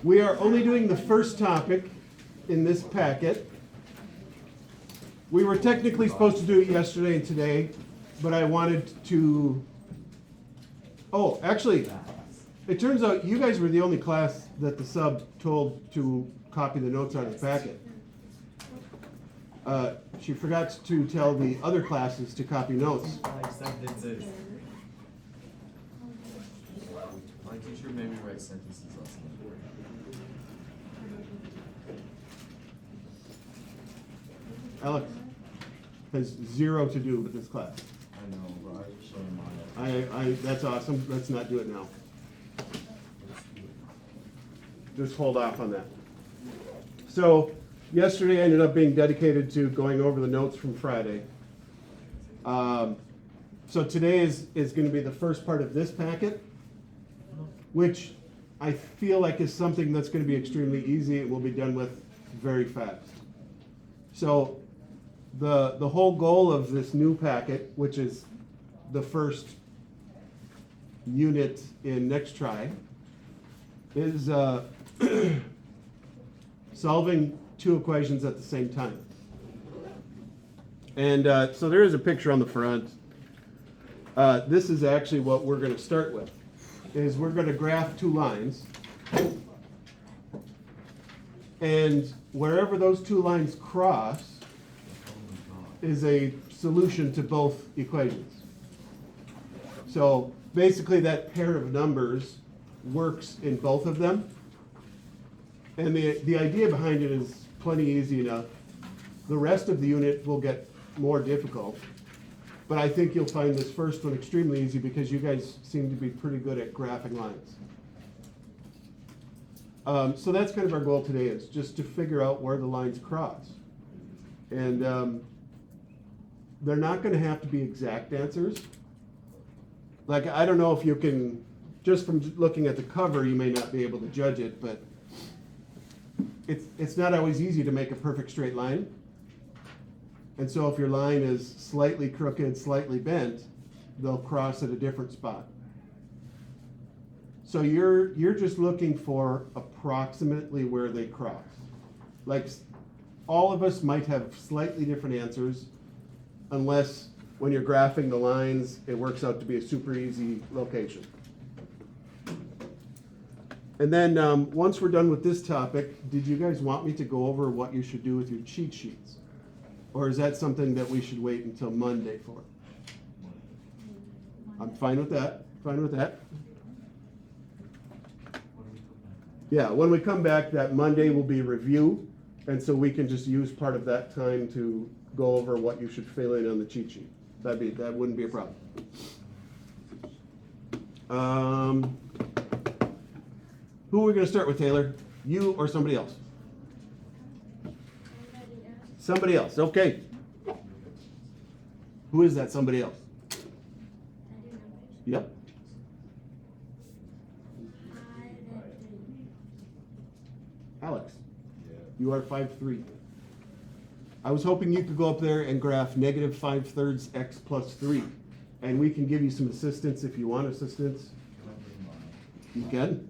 We are only doing the first topic in this packet. We were technically supposed to do it yesterday and today, but I wanted to, oh, actually, it turns out you guys were the only class that the sub told to copy the notes out of the packet. She forgot to tell the other classes to copy notes. My teacher made me write sentences last night. Alex has zero to do with this class. I know, but I show him mine. That's awesome. Let's not do it now. Just hold off on that. So yesterday I ended up being dedicated to going over the notes from Friday. So today is going to be the first part of this packet, which I feel like is something that's going to be extremely easy and will be done with very fast. So the whole goal of this new packet, which is the first unit in Next Try, is solving two equations at the same time. And so there is a picture on the front. This is actually what we're going to start with, is we're going to graph two lines. And wherever those two lines cross is a solution to both equations. So basically that pair of numbers works in both of them. And the idea behind it is plenty easy enough. The rest of the unit will get more difficult. But I think you'll find this first one extremely easy because you guys seem to be pretty good at graphing lines. So that's kind of our goal today, is just to figure out where the lines cross. And they're not going to have to be exact answers. Like, I don't know if you can, just from looking at the cover, you may not be able to judge it, but it's not always easy to make a perfect straight line. And so if your line is slightly crooked, slightly bent, they'll cross at a different spot. So you're just looking for approximately where they cross. Like, all of us might have slightly different answers, unless when you're graphing the lines, it works out to be a super easy location. And then once we're done with this topic, did you guys want me to go over what you should do with your cheat sheets? Or is that something that we should wait until Monday for? I'm fine with that. Fine with that. Yeah, when we come back, that Monday will be review, and so we can just use part of that time to go over what you should fill in on the cheat sheet. That wouldn't be a problem. Who are we going to start with, Taylor? You or somebody else? Somebody else, okay. Who is that somebody else? Yep. Alex, you are 5'3". I was hoping you could go up there and graph negative 5/3 x plus 3. And we can give you some assistance if you want assistance. You can.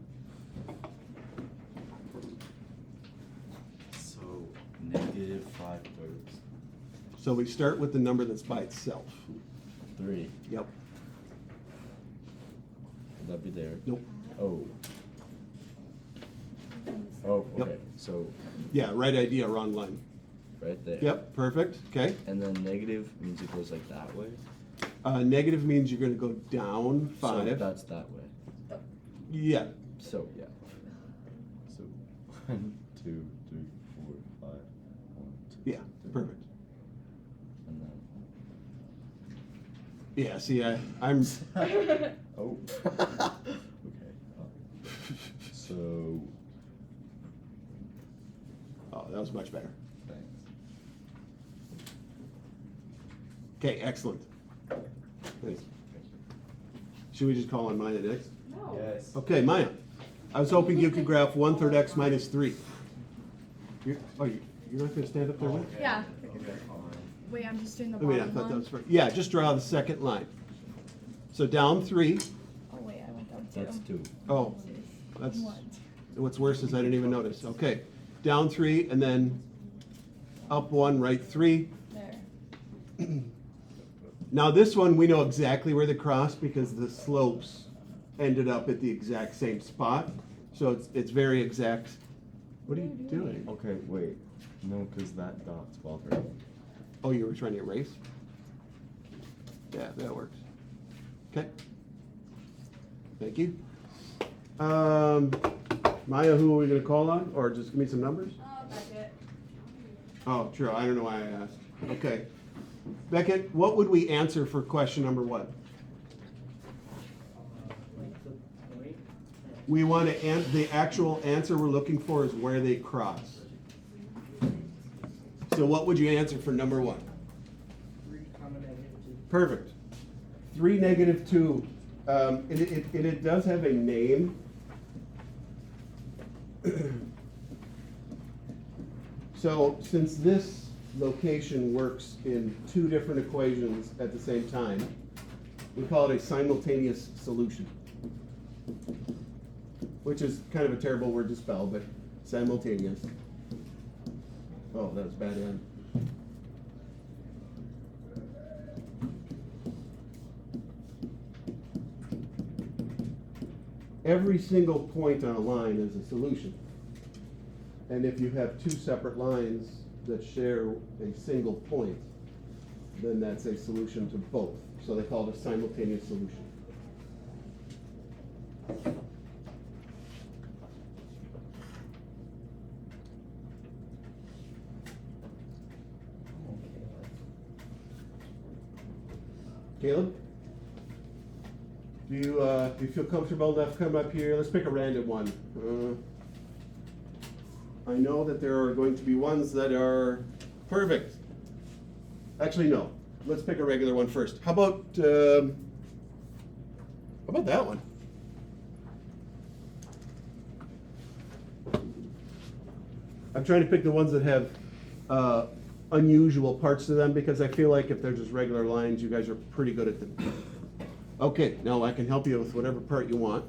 So, negative 5/3. So we start with the number that's by itself. 3. Yep. Would that be there? Nope. Oh. Oh, Yep. okay. So, Yeah, right idea, wrong line. right there. Yep, perfect. Okay. And then negative means it goes like that way. Negative means you're going to go down 5. So that's that way. Yeah. So, yeah. So, 1, 2, 3, 4, 5. 1, 2, Yeah, 3. perfect. And then. Yeah, see, I'm. Oh. Okay. So. Oh, that was much better. Thanks. Okay, excellent. Thanks. Should we just call on Maya next? No. Yes. Okay, Maya. I was hoping you could graph 1/3 x minus 3. You're not going to stand up there with? Yeah. Okay, fine. Wait, I'm just doing the I bottom mean, I thought that one. was for, yeah, just draw the second line. So down 3. Oh wait, I went down 2. That's 2. Oh, that's, What? What's worse is I didn't even notice. Okay, down 3 and then up 1, right 3. There. Now this one, we know exactly where they cross because the slopes ended up at the exact same spot. So it's very exact. What are you doing? Okay, wait. No, because that dot's bothering me. Oh, you were trying to erase? Yeah, that works. Okay. Thank you. Maya, who are we gonna call on? Or just give me some numbers? Beckett. Oh, true. I don't know why I asked. Okay. Beckett, what would we answer for question number 1? We want to the actual answer we're looking for is where they cross. So what would you answer for number 1? 3, -2. Perfect. 3, -2. It does have a name. So since this location works in 2 different equations at the same time, we call it a simultaneous solution. Which is kind of a terrible word to spell, but simultaneous. Oh, that was bad end. Every single point on a line is a solution. And if you have 2 separate lines that share a single point, then that's a solution to both. So they call it a simultaneous solution. Caleb? Do you feel comfortable enough to come up here? Let's pick a random one. I know that there are going to be ones that are perfect. Actually, no. Let's pick a regular one first. How about that one? I'm trying to pick the ones that have unusual parts to them because I feel like if they're just regular lines, you guys are pretty good at them. Okay, now I can help you with whatever part you want.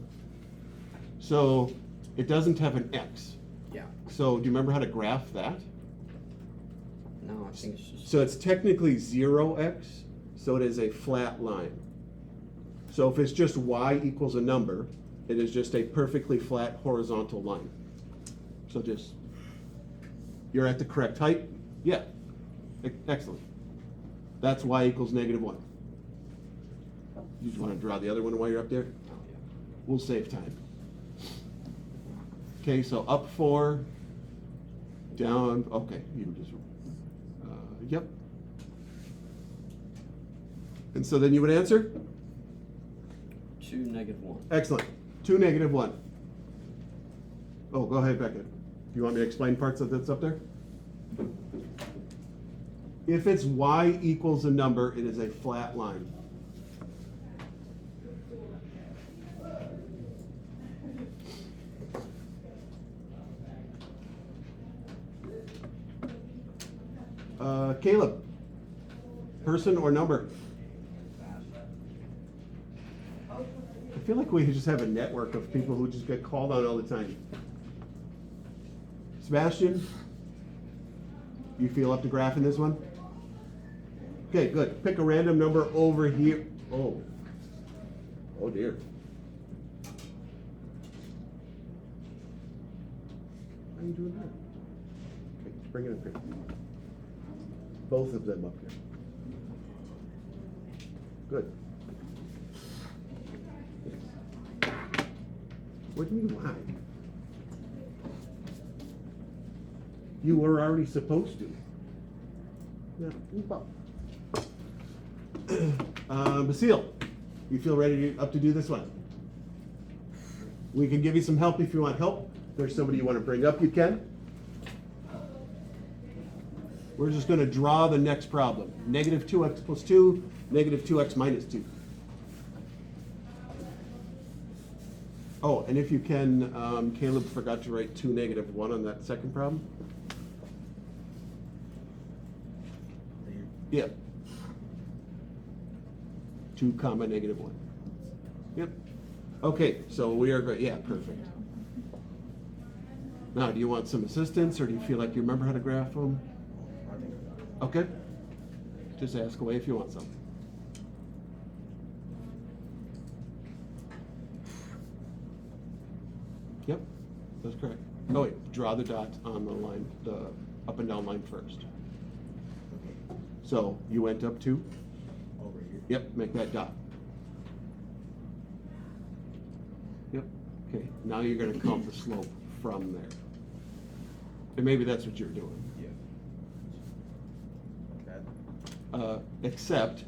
So it doesn't have an X. Yeah. So do you remember how to graph that? No, I think it's just. So it's technically 0x, so it is a flat line. So if it's just y equals a number, it is just a perfectly flat horizontal line. So just, you're at the correct height? Yeah. Excellent. That's y equals -1. You just want to draw the other one while you're up there? Oh, yeah. We'll save time. Okay, so up 4, down, okay, you just, yep. And so then you would answer? 2, -1. Excellent. 2, -1. Oh, go ahead, Beckett. You want me to explain parts of that's up there? If it's y equals a number, it is a flat line. Caleb, person or number? I feel like we just have a network of people who just get called on all the time. Sebastian, you feel up to graphing this one? Okay, good. Pick a random number over here. Oh, oh dear. How are you doing that? Okay, bring it up here. Both of them up here. Good. What do you mean why? You were already supposed to. Yeah. Basile, you feel ready up to do this one? We can give you some help if you want help. If there's somebody you want to bring up, you can. We're just going to draw the next problem. -2x + 2, -2x - 2. Oh, and if you can, Caleb forgot to write 2 -1 on that second problem. Yeah. 2, -1. Yep. Okay, so we are great. Yeah, perfect. Now, do you want some assistance, or do you feel like you remember how to graph them? I think Okay. Just ask away if you want some. Yep, that's correct. Oh wait, draw the dot on the line, the up and down line first. So you went up 2? over here. Yep, make that dot. Yep, okay, now you're gonna count the slope from there. And maybe that's what you're doing. Yeah. That. Except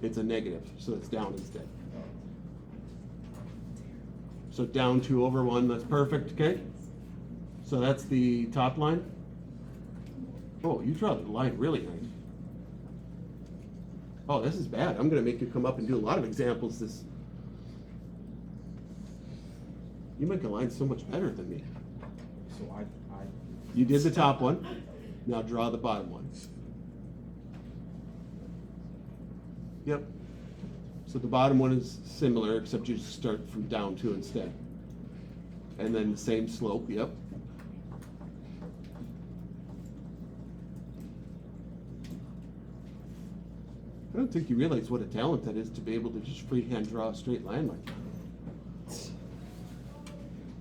it's a negative, so it's down instead. So down 2 over 1, that's perfect, okay? So that's the top line. Oh, you draw the line really nice. Oh, this is bad. I'm gonna make you come up and do a lot of examples this. You make a line so much better than me. So I. You did the top one, now draw the bottom one. Yep. So the bottom one is similar, except you just start from down 2 instead. And then the same slope, yep. I don't think you realize what a talent that is to be able to just freehand draw a straight line like that.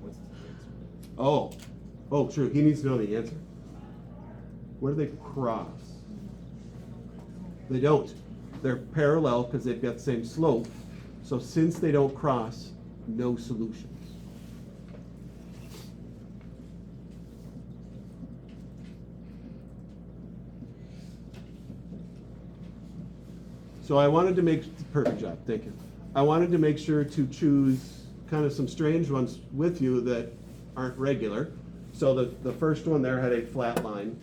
What's the answer? Oh, true, he needs to know the answer. Where do they cross? They don't. They're parallel because they've got the same slope. So since they don't cross, no solutions. So I wanted to make, perfect job, thank you. I wanted to make sure to choose kind of some strange ones with you that aren't regular. So the first one there had a flat line.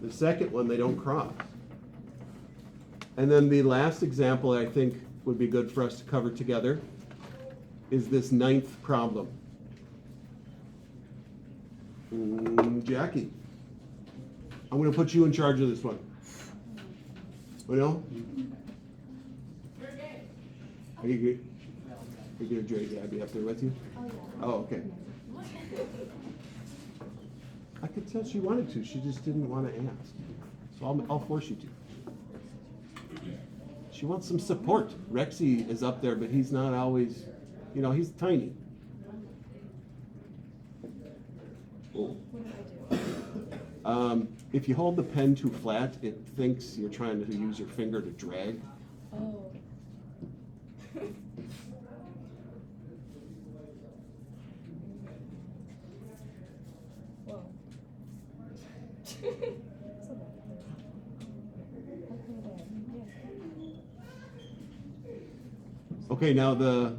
The second one, they don't cross. And then the last example I think would be good for us to cover together is this 9th problem. Jackie, I'm gonna put you in charge of this one. You know? Are you good? Are you gonna drag Abby up there with you? Oh, okay. I could tell she wanted to, she just didn't want to ask. So I'll force you to. She wants some support. Rexy is up there, but he's not always, he's tiny. Oh. If you hold the pen too flat, it thinks you're trying to use your finger to drag. Oh. Whoa. Okay, now the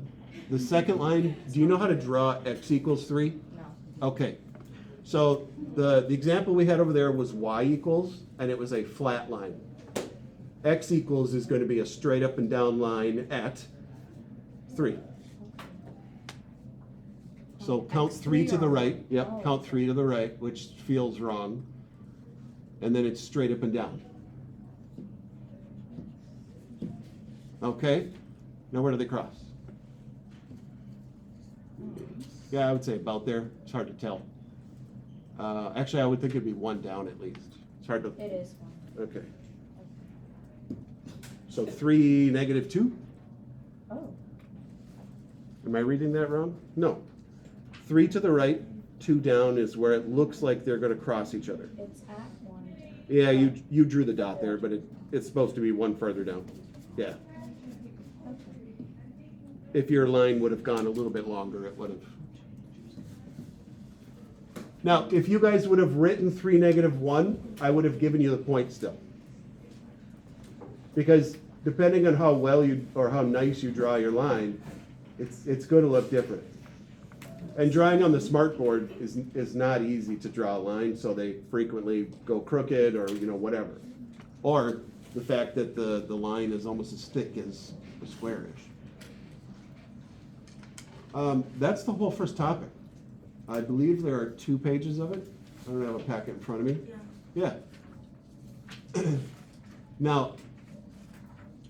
second line, do you know how to draw x equals 3? No. Okay, so the example we had over there was y equals, and it was a flat line. X equals is going to be a straight up and down line at 3. So count 3 to the right, yep, Oh. count 3 to the right, which feels wrong. And then it's straight up and down. Okay, now where do they cross? Yeah, I would say about there. It's hard to tell. Actually, I would think it'd be 1 down at least. It's hard to. It is one. Okay. So 3, -2? Oh. Am I reading that wrong? No. 3 to the right, 2 down is where it looks like they're going to cross each other. It's at 1. Yeah, you drew the dot there, but it's supposed to be 1 further down. Yeah. Okay. If your line would have gone a little bit longer, it would have. Now, if you guys would have written 3, -1, I would have given you the point still. Because depending on how well or how nice you draw your line, it's going to look different. And drawing on the smartboard is not easy to draw a line, so they frequently go crooked or whatever. Or the fact that the line is almost as thick as a squarish. That's the whole first topic. I believe there are 2 pages of it. I don't have a packet in front of me. Yeah. Now,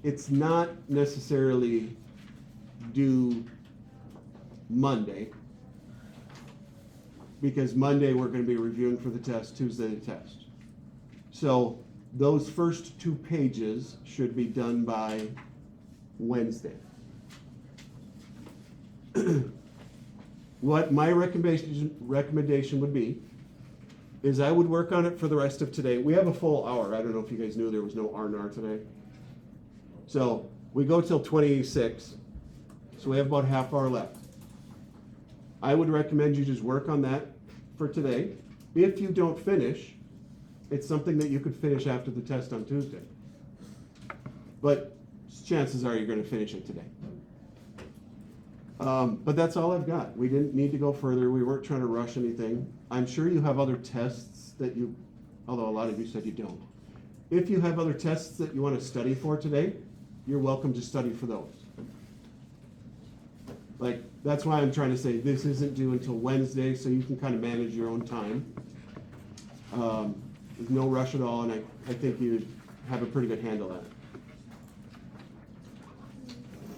it's not necessarily due Monday, because Monday we're gonna be reviewing for the test, Tuesday the test. So those first 2 pages should be done by Wednesday. What my recommendation would be is I would work on it for the rest of today. We have a full hour. I don't know if you guys knew there was no R&R today. So we go till 26, so we have about a half hour left. I would recommend you just work on that for today. If you don't finish, it's something that you could finish after the test on Tuesday. But chances are you're gonna finish it today. But that's all I've got. We didn't need to go further. We weren't trying to rush anything. I'm sure you have other tests that you, although a lot of you said you don't. If you have other tests that you want to study for today, you're welcome to study for those. Like, that's why I'm trying to say this isn't due until Wednesday, so you can kind of manage your own time. There's no rush at all, and I think you have a pretty good handle on it.